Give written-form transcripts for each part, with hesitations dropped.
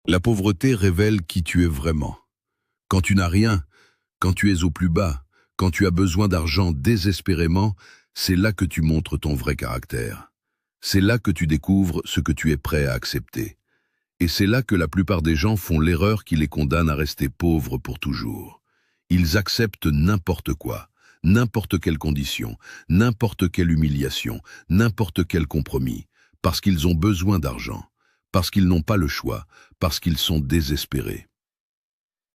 La pauvreté révèle qui tu es vraiment. Quand tu n'as rien, quand tu es au plus bas, quand tu as besoin d'argent désespérément, c'est là que tu montres ton vrai caractère. C'est là que tu découvres ce que tu es prêt à accepter. Et c'est là que la plupart des gens font l'erreur qui les condamne à rester pauvres pour toujours. Ils acceptent n'importe quoi, n'importe quelle condition, n'importe quelle humiliation, n'importe quel compromis, parce qu'ils ont besoin d'argent, parce qu'ils n'ont pas le choix, parce qu'ils sont désespérés.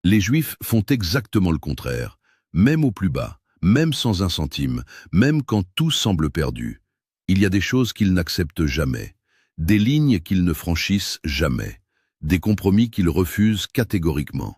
Les Juifs font exactement le contraire, même au plus bas, même sans un centime, même quand tout semble perdu. Il y a des choses qu'ils n'acceptent jamais, des lignes qu'ils ne franchissent jamais, des compromis qu'ils refusent catégoriquement.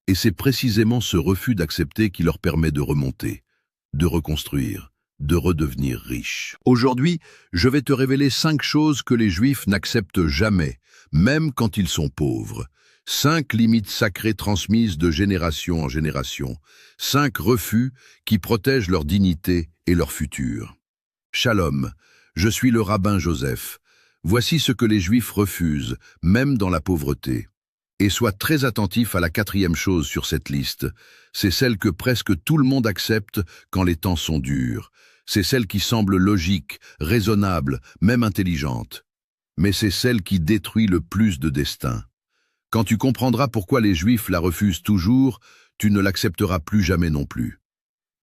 Et c'est précisément ce refus d'accepter qui leur permet de remonter, de reconstruire, de redevenir riches. Aujourd'hui, je vais te révéler 5 choses que les Juifs n'acceptent jamais, même quand ils sont pauvres. 5 limites sacrées transmises de génération en génération. 5 refus qui protègent leur dignité et leur futur. Shalom, je suis le rabbin Joseph. Voici ce que les Juifs refusent, même dans la pauvreté. Et sois très attentif à la 4e chose sur cette liste. C'est celle que presque tout le monde accepte quand les temps sont durs. C'est celle qui semble logique, raisonnable, même intelligente. Mais c'est celle qui détruit le plus de destins. Quand tu comprendras pourquoi les Juifs la refusent toujours, tu ne l'accepteras plus jamais non plus.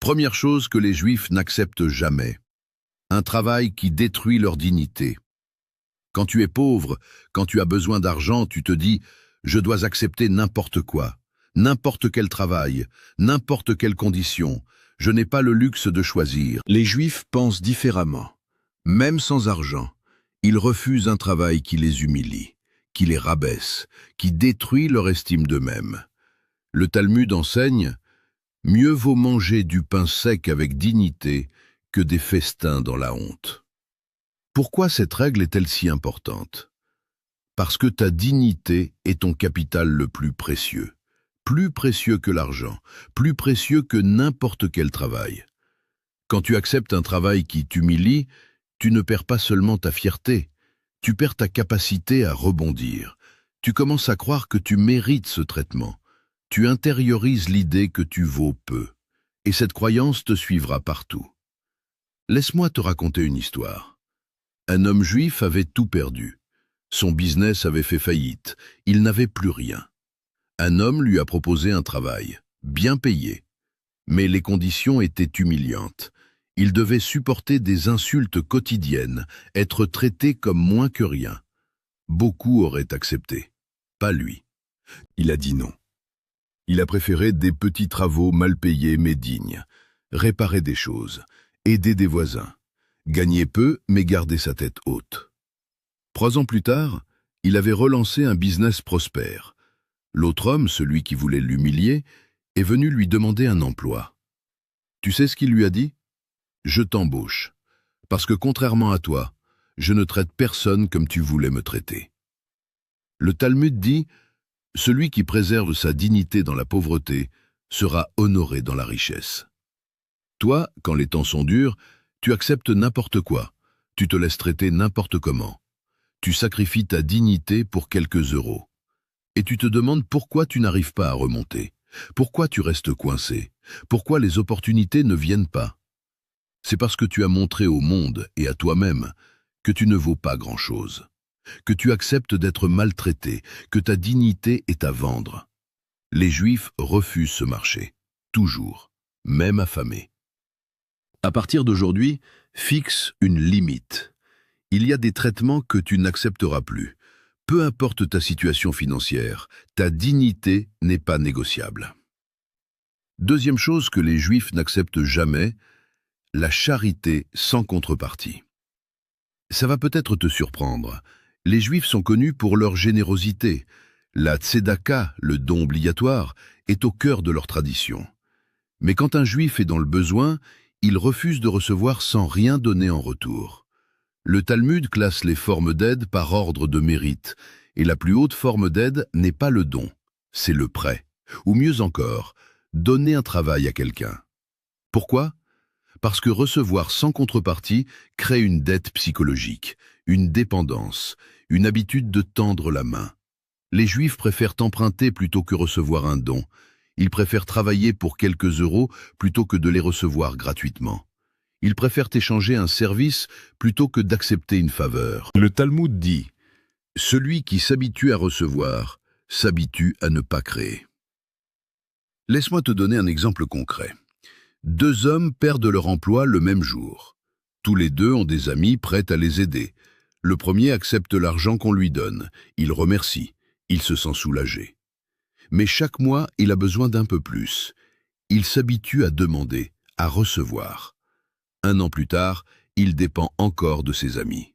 Première chose que les Juifs n'acceptent jamais. Un travail qui détruit leur dignité. Quand tu es pauvre, quand tu as besoin d'argent, tu te dis « je dois accepter n'importe quoi, n'importe quel travail, n'importe quelle condition, je n'ai pas le luxe de choisir ». Les Juifs pensent différemment. Même sans argent, ils refusent un travail qui les humilie, qui les rabaisse, qui détruit leur estime d'eux-mêmes. Le Talmud enseigne « mieux vaut manger du pain sec avec dignité que des festins dans la honte ». Pourquoi cette règle est-elle si importante? Parce que ta dignité est ton capital le plus précieux que l'argent, plus précieux que n'importe quel travail. Quand tu acceptes un travail qui t'humilie, tu ne perds pas seulement ta fierté, tu perds ta capacité à rebondir. Tu commences à croire que tu mérites ce traitement. Tu intériorises l'idée que tu vaux peu. Et cette croyance te suivra partout. Laisse-moi te raconter une histoire. Un homme juif avait tout perdu. Son business avait fait faillite. Il n'avait plus rien. Un homme lui a proposé un travail, bien payé. Mais les conditions étaient humiliantes. Il devait supporter des insultes quotidiennes, être traité comme moins que rien. Beaucoup auraient accepté. Pas lui. Il a dit non. Il a préféré des petits travaux mal payés mais dignes, réparer des choses, aider des voisins, gagner peu mais garder sa tête haute. 3 ans plus tard, il avait relancé un business prospère. L'autre homme, celui qui voulait l'humilier, est venu lui demander un emploi. Tu sais ce qu'il lui a dit? Je t'embauche, parce que contrairement à toi, je ne traite personne comme tu voulais me traiter. Le Talmud dit, celui qui préserve sa dignité dans la pauvreté sera honoré dans la richesse. Toi, quand les temps sont durs, tu acceptes n'importe quoi, tu te laisses traiter n'importe comment. Tu sacrifies ta dignité pour quelques euros. Et tu te demandes pourquoi tu n'arrives pas à remonter, pourquoi tu restes coincé, pourquoi les opportunités ne viennent pas. C'est parce que tu as montré au monde et à toi-même que tu ne vaux pas grand-chose, que tu acceptes d'être maltraité, que ta dignité est à vendre. Les Juifs refusent ce marché, toujours, même affamés. À partir d'aujourd'hui, fixe une limite. Il y a des traitements que tu n'accepteras plus. Peu importe ta situation financière, ta dignité n'est pas négociable. Deuxième chose que les Juifs n'acceptent jamais, la charité sans contrepartie. Ça va peut-être te surprendre. Les Juifs sont connus pour leur générosité. La tzedaka, le don obligatoire, est au cœur de leur tradition. Mais quand un Juif est dans le besoin, il refuse de recevoir sans rien donner en retour. Le Talmud classe les formes d'aide par ordre de mérite, et la plus haute forme d'aide n'est pas le don, c'est le prêt. Ou mieux encore, donner un travail à quelqu'un. Pourquoi? Parce que recevoir sans contrepartie crée une dette psychologique, une dépendance, une habitude de tendre la main. Les Juifs préfèrent emprunter plutôt que recevoir un don. Ils préfèrent travailler pour quelques euros plutôt que de les recevoir gratuitement. Ils préfèrent échanger un service plutôt que d'accepter une faveur. Le Talmud dit « Celui qui s'habitue à recevoir s'habitue à ne pas créer ». Laisse-moi te donner un exemple concret. Deux hommes perdent leur emploi le même jour. Tous les deux ont des amis prêts à les aider. Le premier accepte l'argent qu'on lui donne. Il remercie. Il se sent soulagé. Mais chaque mois, il a besoin d'un peu plus. Il s'habitue à demander, à recevoir. 1 an plus tard, il dépend encore de ses amis.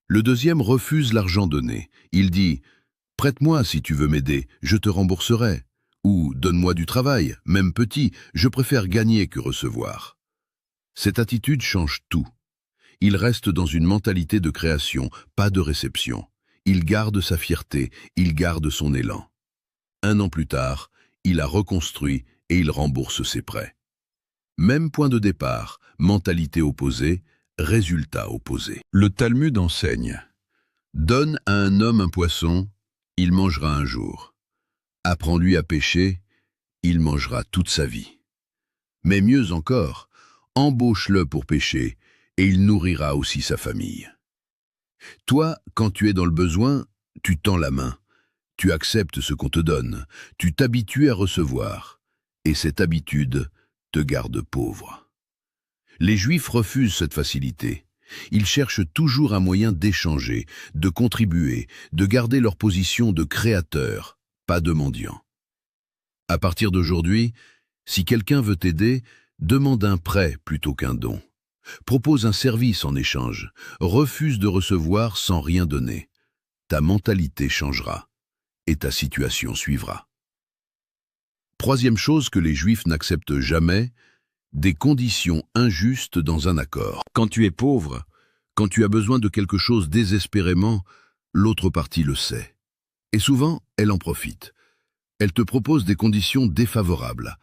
Le deuxième refuse l'argent donné. Il dit « Prête-moi si tu veux m'aider, je te rembourserai. » Ou « Donne-moi du travail, même petit, je préfère gagner que recevoir. » Cette attitude change tout. Il reste dans une mentalité de création, pas de réception. Il garde sa fierté, il garde son élan. 1 an plus tard, il a reconstruit et il rembourse ses prêts. Même point de départ, mentalité opposée, résultat opposé. Le Talmud enseigne « Donne à un homme un poisson, il mangera un jour. Apprends-lui à pêcher, il mangera toute sa vie. Mais mieux encore, embauche-le pour pêcher, et il nourrira aussi sa famille. » Toi, quand tu es dans le besoin, tu tends la main, tu acceptes ce qu'on te donne, tu t'habitues à recevoir, et cette habitude te garde pauvre. Les Juifs refusent cette facilité. Ils cherchent toujours un moyen d'échanger, de contribuer, de garder leur position de créateur, pas de mendiant. À partir d'aujourd'hui, si quelqu'un veut t'aider, demande un prêt plutôt qu'un don. Propose un service en échange, refuse de recevoir sans rien donner. Ta mentalité changera et ta situation suivra. Troisième chose que les Juifs n'acceptent jamais, des conditions injustes dans un accord. Quand tu es pauvre, quand tu as besoin de quelque chose désespérément, l'autre partie le sait. Et souvent, elle en profite. Elle te propose des conditions défavorables.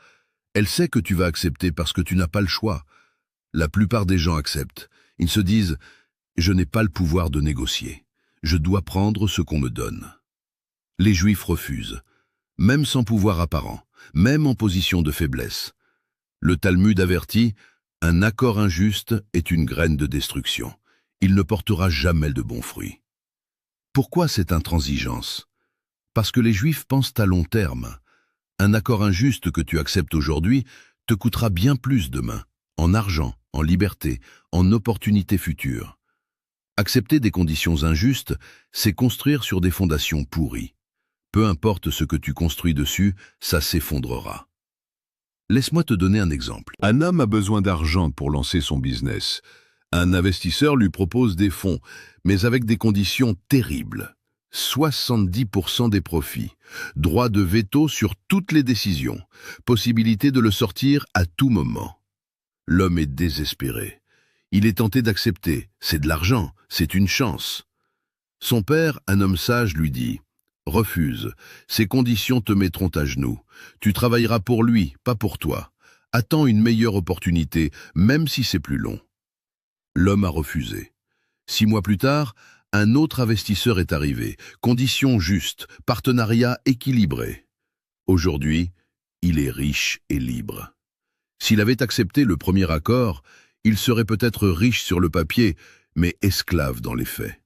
Elle sait que tu vas accepter parce que tu n'as pas le choix. La plupart des gens acceptent. Ils se disent « Je n'ai pas le pouvoir de négocier. Je dois prendre ce qu'on me donne. » Les Juifs refusent, même sans pouvoir apparent, même en position de faiblesse. Le Talmud avertit « Un accord injuste est une graine de destruction. Il ne portera jamais de bons fruits. » Pourquoi cette intransigeance? Parce que les Juifs pensent à long terme. Un accord injuste que tu acceptes aujourd'hui te coûtera bien plus demain, en argent, en liberté, en opportunités futures. Accepter des conditions injustes, c'est construire sur des fondations pourries. Peu importe ce que tu construis dessus, ça s'effondrera. Laisse-moi te donner un exemple. Un homme a besoin d'argent pour lancer son business. Un investisseur lui propose des fonds, mais avec des conditions terribles. 70% des profits, droit de veto sur toutes les décisions, possibilité de le sortir à tout moment. L'homme est désespéré. Il est tenté d'accepter. C'est de l'argent, c'est une chance. Son père, un homme sage, lui dit « Refuse, ces conditions te mettront à genoux. Tu travailleras pour lui, pas pour toi. Attends une meilleure opportunité, même si c'est plus long. » L'homme a refusé. 6 mois plus tard, un autre investisseur est arrivé. Conditions justes, partenariat équilibré. Aujourd'hui, il est riche et libre. S'il avait accepté le premier accord, il serait peut-être riche sur le papier, mais esclave dans les faits.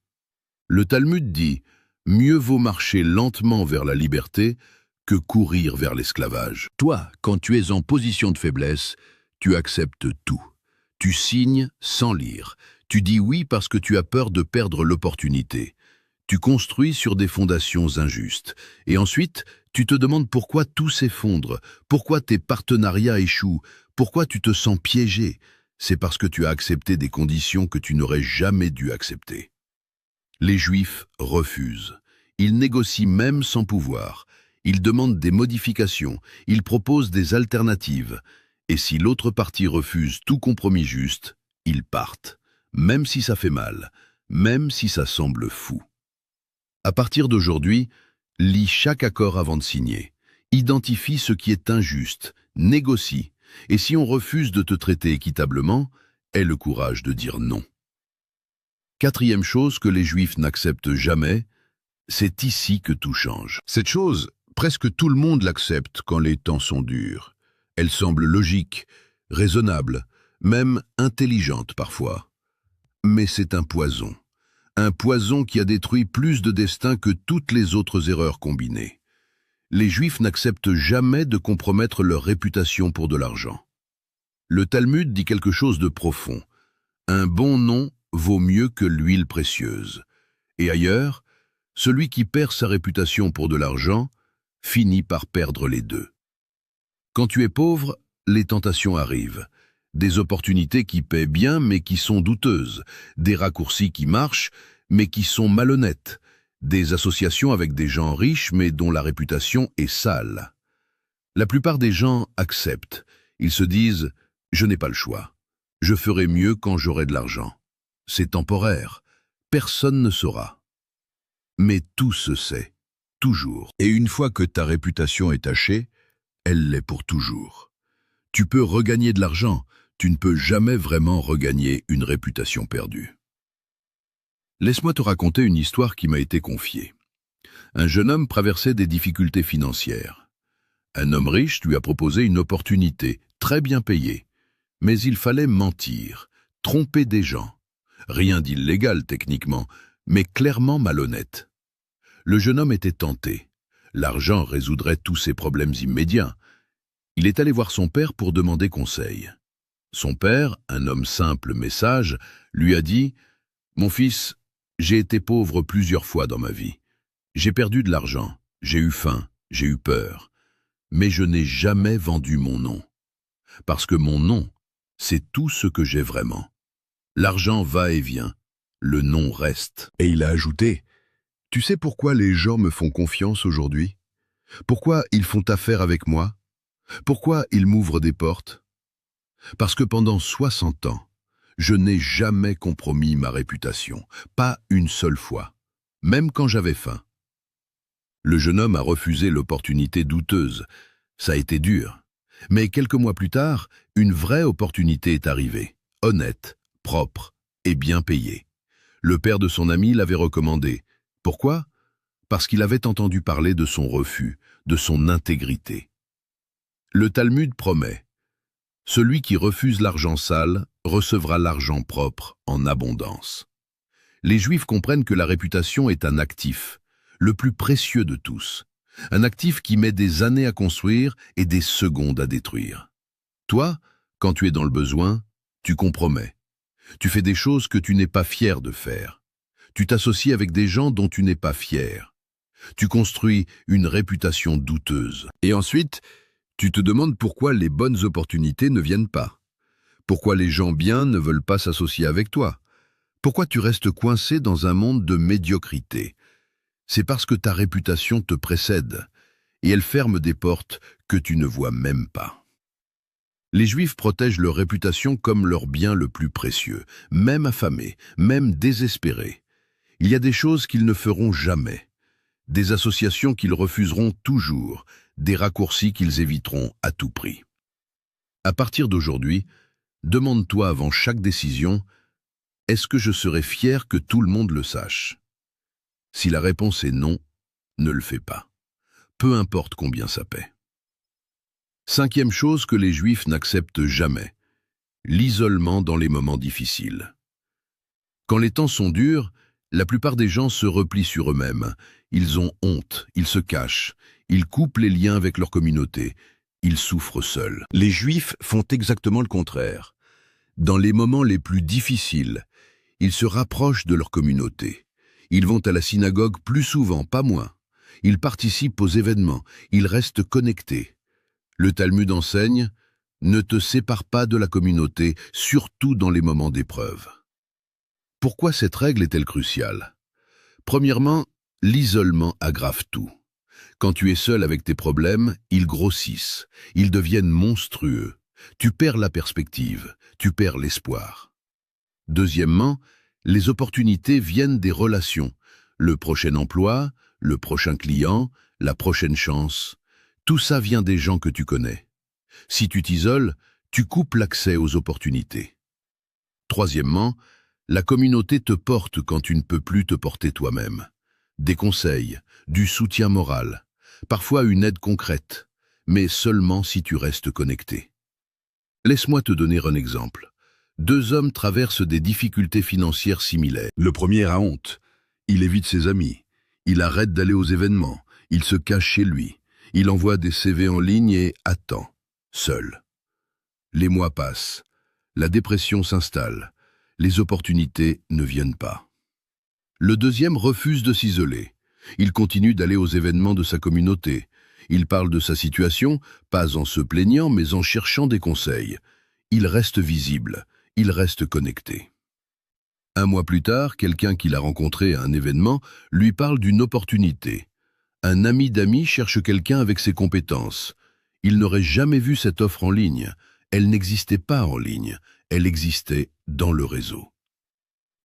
Le Talmud dit « Mieux vaut marcher lentement vers la liberté que courir vers l'esclavage. » Toi, quand tu es en position de faiblesse, tu acceptes tout. Tu signes sans lire. Tu dis oui parce que tu as peur de perdre l'opportunité. Tu construis sur des fondations injustes. Et ensuite, tu te demandes pourquoi tout s'effondre, pourquoi tes partenariats échouent, pourquoi tu te sens piégé. C'est parce que tu as accepté des conditions que tu n'aurais jamais dû accepter. Les Juifs refusent. Ils négocient même sans pouvoir. Ils demandent des modifications. Ils proposent des alternatives. Et si l'autre partie refuse tout compromis juste, ils partent. Même si ça fait mal, même si ça semble fou. À partir d'aujourd'hui, lis chaque accord avant de signer. Identifie ce qui est injuste, négocie. Et si on refuse de te traiter équitablement, aie le courage de dire non. Quatrième chose que les Juifs n'acceptent jamais, C'est ici que tout change. Cette chose, presque tout le monde l'accepte quand les temps sont durs. Elle semble logique, raisonnable, même intelligente parfois. Mais c'est un poison qui a détruit plus de destins que toutes les autres erreurs combinées. Les Juifs n'acceptent jamais de compromettre leur réputation pour de l'argent. Le Talmud dit quelque chose de profond. Un bon nom vaut mieux que l'huile précieuse. Et ailleurs, celui qui perd sa réputation pour de l'argent finit par perdre les deux. Quand tu es pauvre, les tentations arrivent. Des opportunités qui paient bien mais qui sont douteuses. Des raccourcis qui marchent mais qui sont malhonnêtes. Des associations avec des gens riches mais dont la réputation est sale. La plupart des gens acceptent. Ils se disent « je n'ai pas le choix. Je ferai mieux quand j'aurai de l'argent. C'est temporaire. Personne ne saura. » Mais tout se sait, toujours. Et une fois que ta réputation est tachée, elle l'est pour toujours. Tu peux regagner de l'argent, tu ne peux jamais vraiment regagner une réputation perdue. Laisse-moi te raconter une histoire qui m'a été confiée. Un jeune homme traversait des difficultés financières. Un homme riche lui a proposé une opportunité, très bien payée. Mais il fallait mentir, tromper des gens. Rien d'illégal techniquement, mais clairement malhonnête. Le jeune homme était tenté. L'argent résoudrait tous ses problèmes immédiats. Il est allé voir son père pour demander conseil. Son père, un homme simple mais sage, lui a dit « Mon fils, j'ai été pauvre plusieurs fois dans ma vie. J'ai perdu de l'argent, j'ai eu faim, j'ai eu peur. Mais je n'ai jamais vendu mon nom. Parce que mon nom, c'est tout ce que j'ai vraiment. L'argent va et vient, le nom reste. » Et il a ajouté « Tu sais pourquoi les gens me font confiance aujourd'hui? Pourquoi ils font affaire avec moi? Pourquoi ils m'ouvrent des portes? Parce que pendant 60 ans, je n'ai jamais compromis ma réputation, pas une seule fois, même quand j'avais faim. » Le jeune homme a refusé l'opportunité douteuse. Ça a été dur. Mais quelques mois plus tard, une vraie opportunité est arrivée, honnête, propre et bien payée. Le père de son ami l'avait recommandé. Pourquoi? Parce qu'il avait entendu parler de son refus, de son intégrité. Le Talmud promet « Celui qui refuse l'argent sale recevra l'argent propre en abondance. » Les Juifs comprennent que la réputation est un actif, le plus précieux de tous. Un actif qui met des années à construire et des secondes à détruire. Toi, quand tu es dans le besoin, tu compromets. Tu fais des choses que tu n'es pas fier de faire. Tu t'associes avec des gens dont tu n'es pas fier. Tu construis une réputation douteuse. Et ensuite, tu te demandes pourquoi les bonnes opportunités ne viennent pas. Pourquoi les gens bien ne veulent pas s'associer avec toi. Pourquoi tu restes coincé dans un monde de médiocrité. C'est parce que ta réputation te précède, et elle ferme des portes que tu ne vois même pas. Les Juifs protègent leur réputation comme leur bien le plus précieux, même affamés, même désespérés. Il y a des choses qu'ils ne feront jamais, des associations qu'ils refuseront toujours, des raccourcis qu'ils éviteront à tout prix. À partir d'aujourd'hui, demande-toi avant chaque décision, est-ce que je serai fier que tout le monde le sache? Si la réponse est non, ne le fais pas. Peu importe combien ça paie. Cinquième chose que les Juifs n'acceptent jamais, l'isolement dans les moments difficiles. Quand les temps sont durs, la plupart des gens se replient sur eux-mêmes. Ils ont honte, ils se cachent, ils coupent les liens avec leur communauté, ils souffrent seuls. Les Juifs font exactement le contraire. Dans les moments les plus difficiles, ils se rapprochent de leur communauté. Ils vont à la synagogue plus souvent, pas moins. Ils participent aux événements, ils restent connectés. Le Talmud enseigne « Ne te sépare pas de la communauté, surtout dans les moments d'épreuve. » Pourquoi cette règle est-elle cruciale? Premièrement, l'isolement aggrave tout. Quand tu es seul avec tes problèmes, ils grossissent, ils deviennent monstrueux. Tu perds la perspective, tu perds l'espoir. Deuxièmement, les opportunités viennent des relations. Le prochain emploi, le prochain client, la prochaine chance. Tout ça vient des gens que tu connais. Si tu t'isoles, tu coupes l'accès aux opportunités. Troisièmement, la communauté te porte quand tu ne peux plus te porter toi-même. des conseils, du soutien moral, parfois une aide concrète, mais seulement si tu restes connecté. Laisse-moi te donner un exemple. Deux hommes traversent des difficultés financières similaires. Le premier a honte. Il évite ses amis. Il arrête d'aller aux événements. Il se cache chez lui. Il envoie des CV en ligne et attend, seul. Les mois passent. La dépression s'installe. Les opportunités ne viennent pas. Le deuxième refuse de s'isoler. Il continue d'aller aux événements de sa communauté. Il parle de sa situation, pas en se plaignant, mais en cherchant des conseils. Il reste visible, il reste connecté. Un mois plus tard, quelqu'un qu'il a rencontré à un événement lui parle d'une opportunité. Un ami d'amis cherche quelqu'un avec ses compétences. Il n'aurait jamais vu cette offre en ligne. Elle n'existait pas en ligne, elle existait dans le réseau.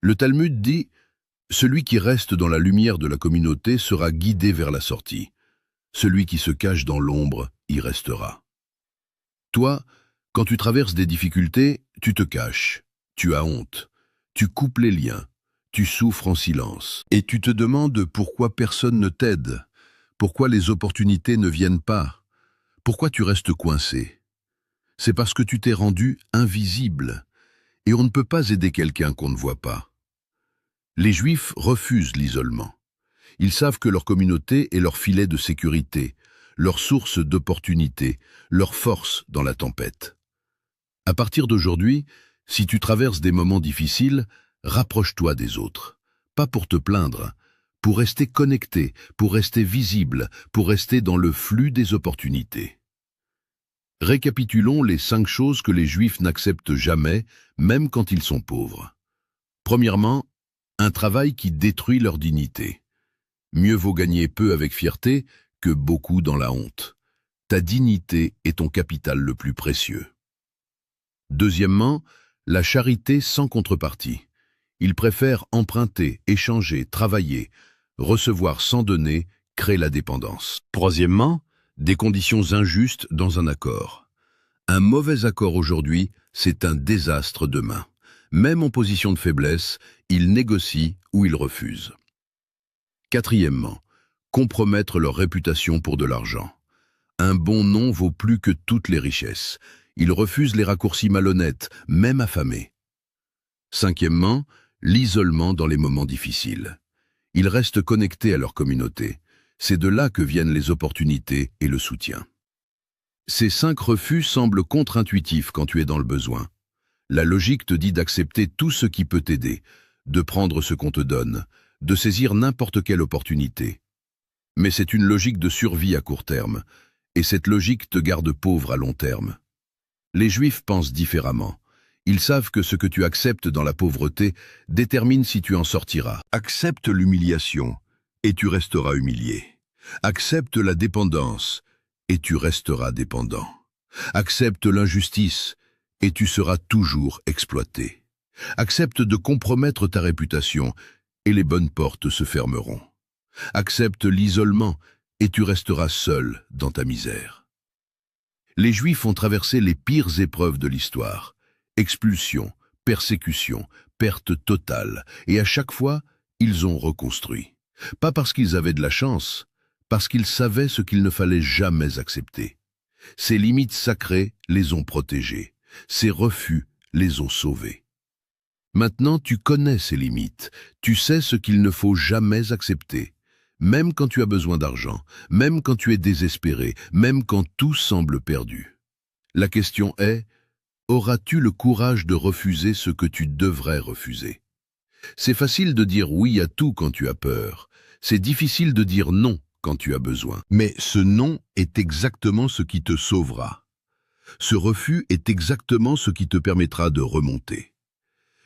Le Talmud dit « Celui qui reste dans la lumière de la communauté sera guidé vers la sortie. Celui qui se cache dans l'ombre y restera. » Toi, quand tu traverses des difficultés, tu te caches, tu as honte, tu coupes les liens, tu souffres en silence. Et tu te demandes pourquoi personne ne t'aide, pourquoi les opportunités ne viennent pas, pourquoi tu restes coincé. C'est parce que tu t'es rendu invisible, et on ne peut pas aider quelqu'un qu'on ne voit pas. Les Juifs refusent l'isolement. Ils savent que leur communauté est leur filet de sécurité, leur source d'opportunité, leur force dans la tempête. À partir d'aujourd'hui, si tu traverses des moments difficiles, rapproche-toi des autres. Pas pour te plaindre, pour rester connecté, pour rester visible, pour rester dans le flux des opportunités. Récapitulons les 5 choses que les Juifs n'acceptent jamais, même quand ils sont pauvres. Premièrement, un travail qui détruit leur dignité. Mieux vaut gagner peu avec fierté que beaucoup dans la honte. Ta dignité est ton capital le plus précieux. Deuxièmement, la charité sans contrepartie. Ils préfèrent emprunter, échanger, travailler. Recevoir sans donner crée la dépendance. Troisièmement, des conditions injustes dans un accord. Un mauvais accord aujourd'hui, c'est un désastre demain. Même en position de faiblesse, ils négocient ou ils refusent. Quatrièmement, compromettre leur réputation pour de l'argent. Un bon nom vaut plus que toutes les richesses. Ils refusent les raccourcis malhonnêtes, même affamés. Cinquièmement, l'isolement dans les moments difficiles. Ils restent connectés à leur communauté. C'est de là que viennent les opportunités et le soutien. Ces 5 refus semblent contre-intuitifs quand tu es dans le besoin. La logique te dit d'accepter tout ce qui peut t'aider, de prendre ce qu'on te donne, de saisir n'importe quelle opportunité. Mais c'est une logique de survie à court terme, et cette logique te garde pauvre à long terme. Les Juifs pensent différemment. Ils savent que ce que tu acceptes dans la pauvreté détermine si tu en sortiras. Accepte l'humiliation, et tu resteras humilié. Accepte la dépendance, et tu resteras dépendant. Accepte l'injustice, et tu seras toujours exploité. Accepte de compromettre ta réputation, et les bonnes portes se fermeront. Accepte l'isolement, et tu resteras seul dans ta misère. Les Juifs ont traversé les pires épreuves de l'histoire. Expulsion, persécution, perte totale, et à chaque fois, ils ont reconstruit. Pas parce qu'ils avaient de la chance, parce qu'ils savaient ce qu'il ne fallait jamais accepter. Ces limites sacrées les ont protégés, ces refus les ont sauvés. Maintenant, tu connais ces limites, tu sais ce qu'il ne faut jamais accepter, même quand tu as besoin d'argent, même quand tu es désespéré, même quand tout semble perdu. La question est, auras-tu le courage de refuser ce que tu devrais refuser? C'est facile de dire oui à tout quand tu as peur, c'est difficile de dire non quand tu as besoin. Mais ce non est exactement ce qui te sauvera. Ce refus est exactement ce qui te permettra de remonter.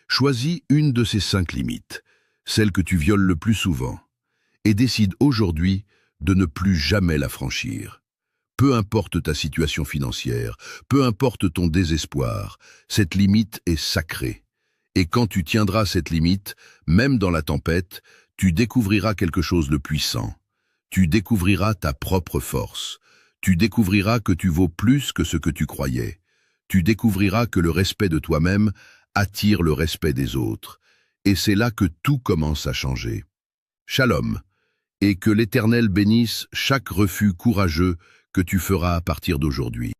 Choisis une de ces 5 limites, celle que tu violes le plus souvent, et décide aujourd'hui de ne plus jamais la franchir. Peu importe ta situation financière, peu importe ton désespoir, cette limite est sacrée. Et quand tu tiendras cette limite, même dans la tempête, tu découvriras quelque chose de puissant. Tu découvriras ta propre force. Tu découvriras que tu vaux plus que ce que tu croyais. Tu découvriras que le respect de toi-même attire le respect des autres. Et c'est là que tout commence à changer. Shalom et que l'Éternel bénisse chaque refus courageux que tu feras à partir d'aujourd'hui.